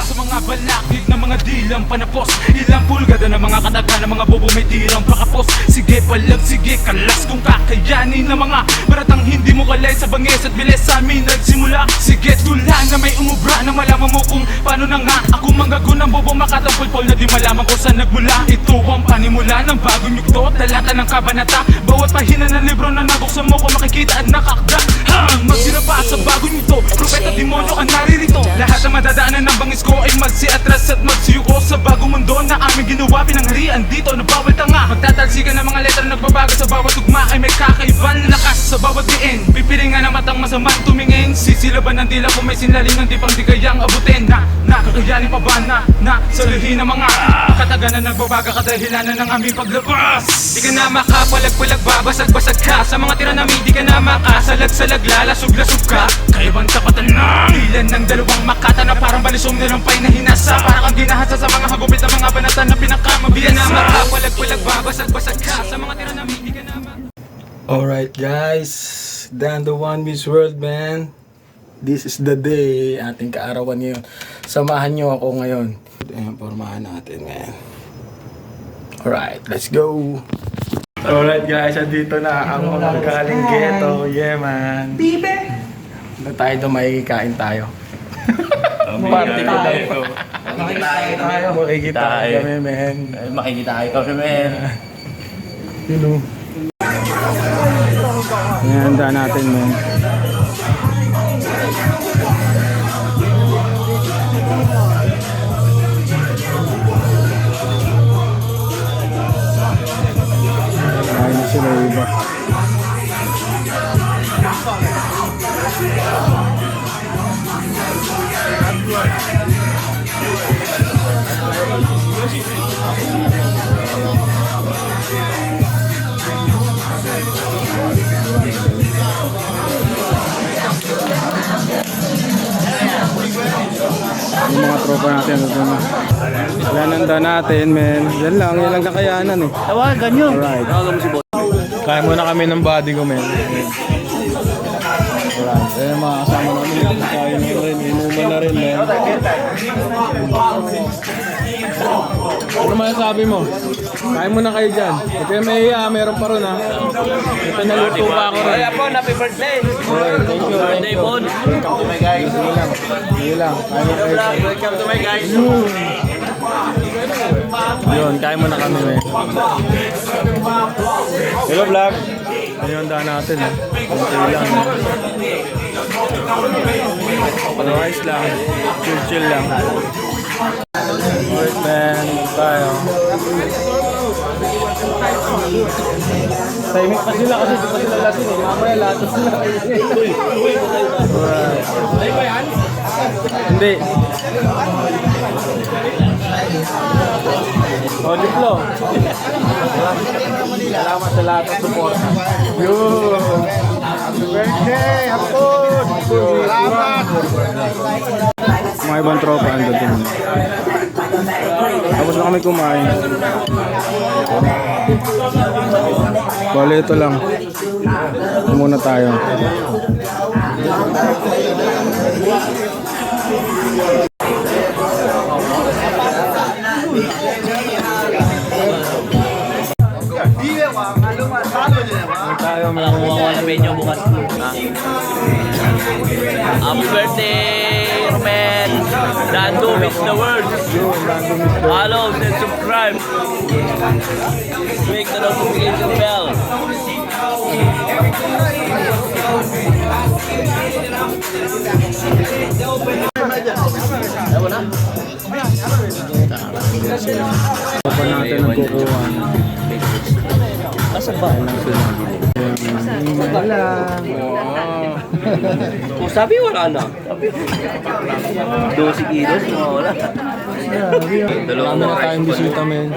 Sa mga balakid ng mga dilang panapos, ilang pulgada ng mga kataga ng mga bobo may tirang pakapos. Sige palag, sige kalas kung kakayanin ng mga baratang hindi mo kalay sa bangis at bilis sa amin nagsimula. Sige tulan na may umubra na malaman mo kung paano na nga ako manggago ng bobo makatapulpol na di malaman ko saan nagmula. Ito ang panimula ng bagong yugto, talata ng kabanata. Bawat pahina ng libro na nabuksan mo ko makikita at nakakda. Magsinapa sa bagong yugto, propeta demonyo ang naririto. Lahat ng madadaanan ng bangis ko ay magsiatras at magsiyuko sa bagong mundo na aming ginawa. Pinangharian dito na bawal tanga. Magtatalsikan ng mga letra nagbabago sa bawat tugma ay may kakaibang lakas sa bawat diin. Pipiringan ng matang masamang tumingin, sisilaban ng dila kung may sinlaling ng di pang di kayang abutin. Kakayanin pa ba na saluhin ng mga kataganan nagbabaga kadahilanan ng aming paglabas. Di ka na makapalag-palag, babasag-basag ka sa mga tira namin. Di ka na makasalag-salag, lalasog-lasog ka. Kaibang tapatan na ilan ng dalawang makata na parang balisong nilampay na hinasa. Parang kang ginahasa sa mga hagupit ng mga banatan na pinakamabiyasa. Di ka na makapalag-palag, babasag-basag ka sa mga tira namin. Di ka na Alright guys, Dan the One Miss World, man. This is the day, ating kaarawan ngayon. Samahan nyo ako ngayon. Ayan, pormahan natin ngayon. Alright, let's go! Alright guys, andito na ang mga galing ghetto. Yeah man! Bibe! Na tayo doon, makikikain tayo. Party ko daw. Makikita kami, men. Makikita kami, men. Yun o. Ayan, handa natin, men. Ayun na sila iba. Yung mga tropa natin doon na. Lananda natin, men. Yan lang kakayanan eh. Tawagan nyo. Alright. Tawagan mo si Boss. Kaya muna kami ng body ko, men. Alright. Eh, mga kasama namin. Kaya na rin. Inuman na rin, men. Ano masasabi mo? Kaya muna kayo dyan. Huwag kayo mahiya. Meron pa rin, ha. Ito naluto pa ako rin. Kaya po, happy birthday. Alright, thank you. Birthday, Bon. Welcome to my guys. Sige lang. Kaya mo kayo dyan. Welcome to my guys. Yun, kaya muna kami, men. Hello, vlog. Ayun, daan natin, ha. Okay lang, ha. Otherwise lang. Chill lang. Alright, man. Tayo. Timing pa sila kasi di pa sila lasin eh. Mamaya latos sila. Alright. Hindi. Oh, Diplo. Salamat sa lahat ng support. Yun. Happy birthday! Hapon! Salamat! Mga ibang tropa ang doon. Tapos na kami kumain. Bale, ito lang. Muna tayo. Tayo, may Kuha na medyo bukas. Happy birthday, Roman. Rando miss the world. Follow and subscribe. Click the notification bell. Ewan na. pa natin nagkukuha. Asa ba? Wala. Kung sabi wala na. 12 kilos, wala. Wala na tayong bisita, men.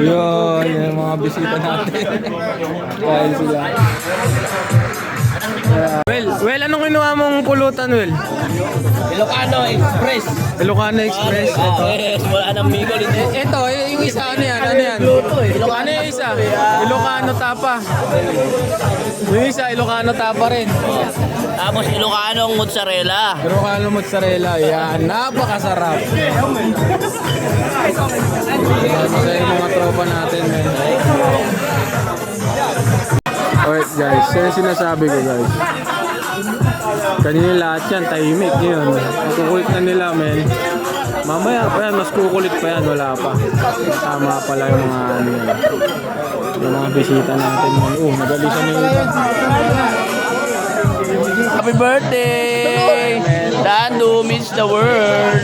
Yun, yung mga bisita natin. Kain sila. Well, Well, anong kinuha mong pulutan, Well? Ilocano Express. Ilocano Express. Ito. Yes, wala nang migol. Ito, yung isa, ano yan? Ano yan? Ano yung isa? Ilocano tapa. Yung isa, Ilocano tapa rin. Tapos Ilocano mozzarella. Ilocano mozzarella. Yan, napakasarap. Masaya yung mga tropa natin, man. Alright guys, yan yung sinasabi ko guys. Kanina lahat yan, tahimik yun. Kukulit na nila, men. Mamaya pa yan, mas kukulit pa yan, wala pa. Tama pala yung mga ano yan. Yung mga bisita natin, men. Nagalisan yung iba. Happy birthday! Dando meets the world.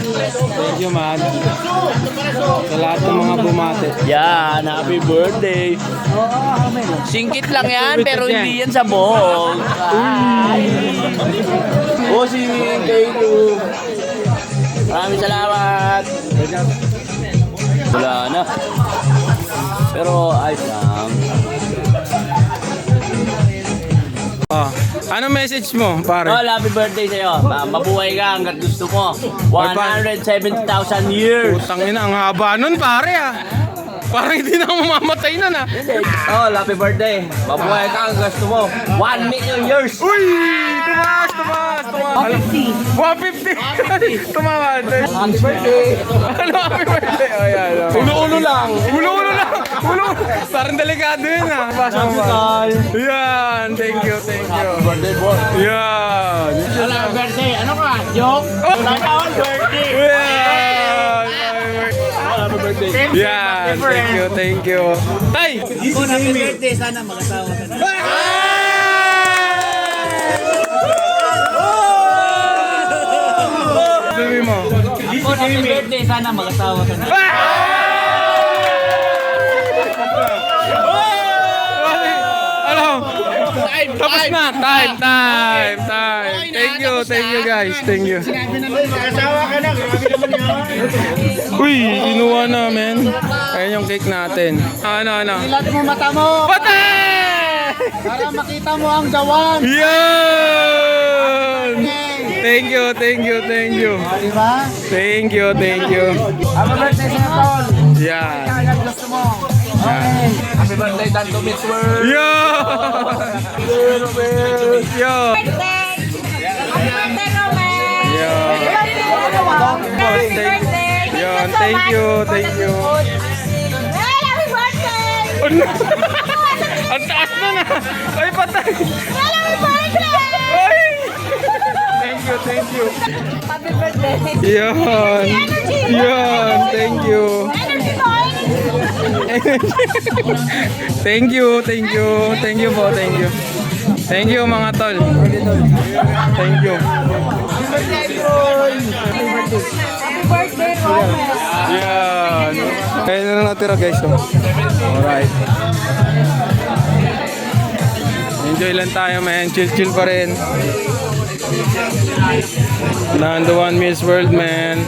Thank you, man. Sa lahat ng mga bumate. Yan, happy birthday. Singkit lang yan, pero hindi yan sa ball. Oh, thank you. Maraming salamat. Wala na. Pero ayos lang. Ano message mo, pare? Oh, happy birthday sa'yo. Mabuhay ka hanggat gusto mo. 170,000 years. Putang ina, ang haba nun, pare ah. Parang hindi na ako mamamatay nun ah. Oh, happy birthday. Mabuhay ka hanggat gusto mo. 1 million years. Uy! Tumaas! 150! Tumaas! Happy birthday. Ano happy birthday? Oh, yan. Ulo-ulo lang. Ulo-ulo lang! Ulo! Parang delikado yun ah. Basa mo ba? Yan! Thank you, thank you. Birthday boy. Yan! Happy birthday. Ano ka? Joke? Wala ka on birthday. Yan! Happy birthday. Yan! Thank you, thank you. Tay! Happy birthday. Sana mag-asawa ka na. Sabi mo. Happy birthday. Sana mag-asawa ka na. Ano? Tapos na. Time. Thank you guys. Thank you. Uy, kinuha namin. Ayan yung cake natin. Ano? Ilagay mo mata mo Patay! para makita mo ang gawan. Yan! Thank you. Di ba? Thank you. Happy birthday sa Tol. Yan. Kaya gusto mo. Okay. Happy birthday, Dando Meets World. Yo! Yo! Yo! Yan, thank you. Happy birthday! Ang taas na. Ay, patay. Happy birthday! Ay! Thank you. Happy birthday! Yan. Thank you. Energy mo! Thank you po. Thank you mga tol. Thank you. Happy birthday, Roman! Yan. Kaya na lang natira guys. Oh. Alright. Enjoy lang tayo man. Chill pa rin. Nando One Miss World man.